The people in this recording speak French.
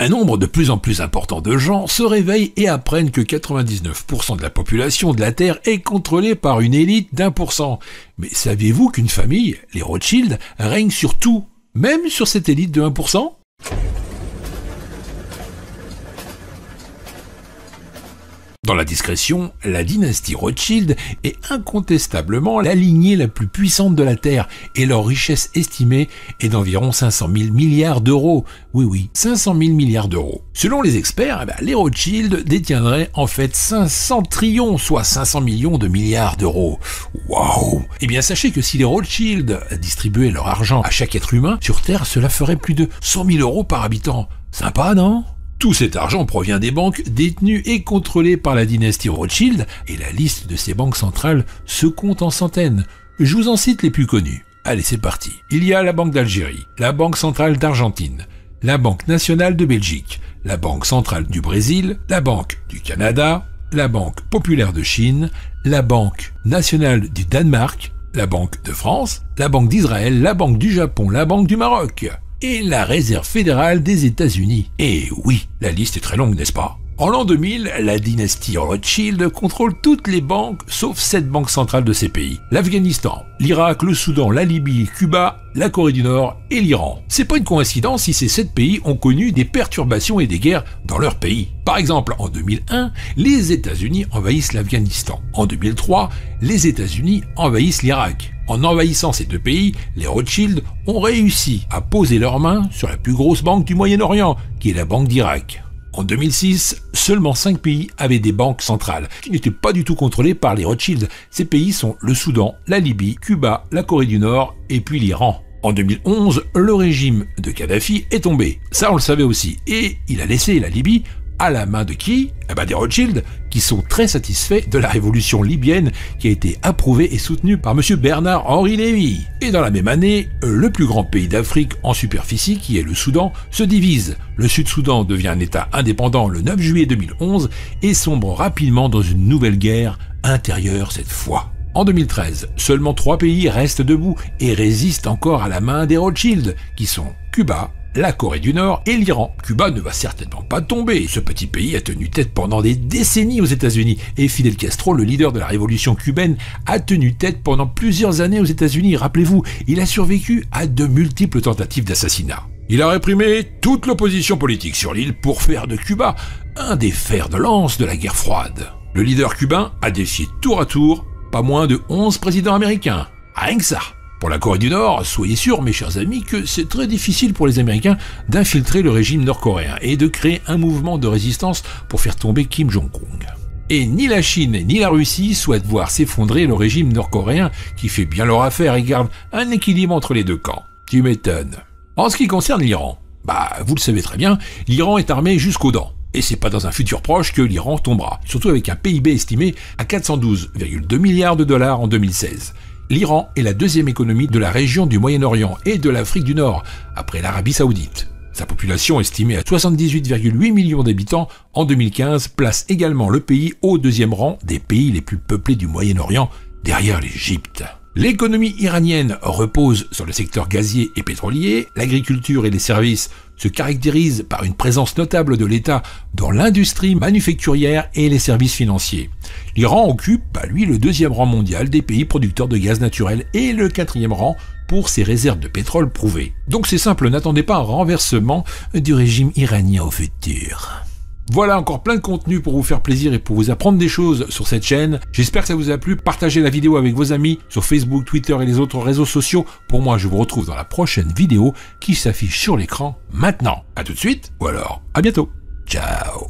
Un nombre de plus en plus important de gens se réveillent et apprennent que 99% de la population de la Terre est contrôlée par une élite d'1%. Mais saviez-vous qu'une famille, les Rothschild, règne sur tout, même sur cette élite de 1%? Dans la discrétion, la dynastie Rothschild est incontestablement la lignée la plus puissante de la Terre et leur richesse estimée est d'environ 500 000 milliards d'euros. Oui, 500 000 milliards d'euros. Selon les experts, les Rothschild détiendraient en fait 500 trillions, soit 500 millions de milliards d'euros. Waouh! Eh bien, sachez que si les Rothschild distribuaient leur argent à chaque être humain, sur Terre, cela ferait plus de 100 000 euros par habitant. Sympa, non? Tout cet argent provient des banques détenues et contrôlées par la dynastie Rothschild, et la liste de ces banques centrales se compte en centaines. Je vous en cite les plus connues. Allez, c'est parti. Il y a la Banque d'Algérie, la Banque centrale d'Argentine, la Banque nationale de Belgique, la Banque centrale du Brésil, la Banque du Canada, la Banque populaire de Chine, la Banque nationale du Danemark, la Banque de France, la Banque d'Israël, la Banque du Japon, la Banque du Maroc et la Réserve fédérale des États-Unis. Et oui, la liste est très longue, n'est-ce pas? En l'an 2000, la dynastie Rothschild contrôle toutes les banques sauf 7 banques centrales de ces pays. L'Afghanistan, l'Irak, le Soudan, la Libye, Cuba, la Corée du Nord et l'Iran. C'est pas une coïncidence si ces 7 pays ont connu des perturbations et des guerres dans leur pays. Par exemple, en 2001, les États-Unis envahissent l'Afghanistan. En 2003, les États-Unis envahissent l'Irak. En envahissant ces deux pays, les Rothschild ont réussi à poser leurs mains sur la plus grosse banque du Moyen-Orient, qui est la Banque d'Irak. En 2006, seulement 5 pays avaient des banques centrales, qui n'étaient pas du tout contrôlées par les Rothschild. Ces pays sont le Soudan, la Libye, Cuba, la Corée du Nord et puis l'Iran. En 2011, le régime de Kadhafi est tombé. Ça, on le savait aussi. Et il a laissé la Libye à la main de qui? Des Rothschild, qui sont très satisfaits de la révolution libyenne qui a été approuvée et soutenue par M. Bernard-Henri Lévy. Et dans la même année, le plus grand pays d'Afrique en superficie, qui est le Soudan, se divise. Le Sud-Soudan devient un État indépendant le 9 juillet 2011 et sombre rapidement dans une nouvelle guerre intérieure cette fois. En 2013, seulement 3 pays restent debout et résistent encore à la main des Rothschild, qui sont Cuba, la Corée du Nord et l'Iran. Cuba ne va certainement pas tomber. Ce petit pays a tenu tête pendant des décennies aux États-Unis. Et Fidel Castro, le leader de la révolution cubaine, a tenu tête pendant plusieurs années aux États-Unis. Rappelez-vous, il a survécu à de multiples tentatives d'assassinat. Il a réprimé toute l'opposition politique sur l'île pour faire de Cuba un des fers de lance de la guerre froide. Le leader cubain a défié tour à tour pas moins de 11 présidents américains. Rien que ça. Pour la Corée du Nord, soyez sûrs, mes chers amis, que c'est très difficile pour les Américains d'infiltrer le régime nord-coréen et de créer un mouvement de résistance pour faire tomber Kim Jong-un. Et ni la Chine ni la Russie souhaitent voir s'effondrer le régime nord-coréen qui fait bien leur affaire et garde un équilibre entre les deux camps. Tu m'étonnes. En ce qui concerne l'Iran, vous le savez très bien, l'Iran est armé jusqu'aux dents. Et c'est pas dans un futur proche que l'Iran tombera, surtout avec un PIB estimé à 412,2 milliards de dollars en 2016. L'Iran est la deuxième économie de la région du Moyen-Orient et de l'Afrique du Nord, après l'Arabie Saoudite. Sa population estimée à 78,8 millions d'habitants en 2015 place également le pays au deuxième rang des pays les plus peuplés du Moyen-Orient, derrière l'Égypte. L'économie iranienne repose sur le secteur gazier et pétrolier, l'agriculture et les services se caractérisent par une présence notable de l'État dans l'industrie manufacturière et les services financiers. L'Iran occupe, lui, le deuxième rang mondial des pays producteurs de gaz naturel et le quatrième rang pour ses réserves de pétrole prouvées. Donc c'est simple, n'attendez pas un renversement du régime iranien au futur. Voilà encore plein de contenu pour vous faire plaisir et pour vous apprendre des choses sur cette chaîne. J'espère que ça vous a plu. Partagez la vidéo avec vos amis sur Facebook, Twitter et les autres réseaux sociaux. Pour moi, je vous retrouve dans la prochaine vidéo qui s'affiche sur l'écran maintenant. À tout de suite, ou alors à bientôt. Ciao.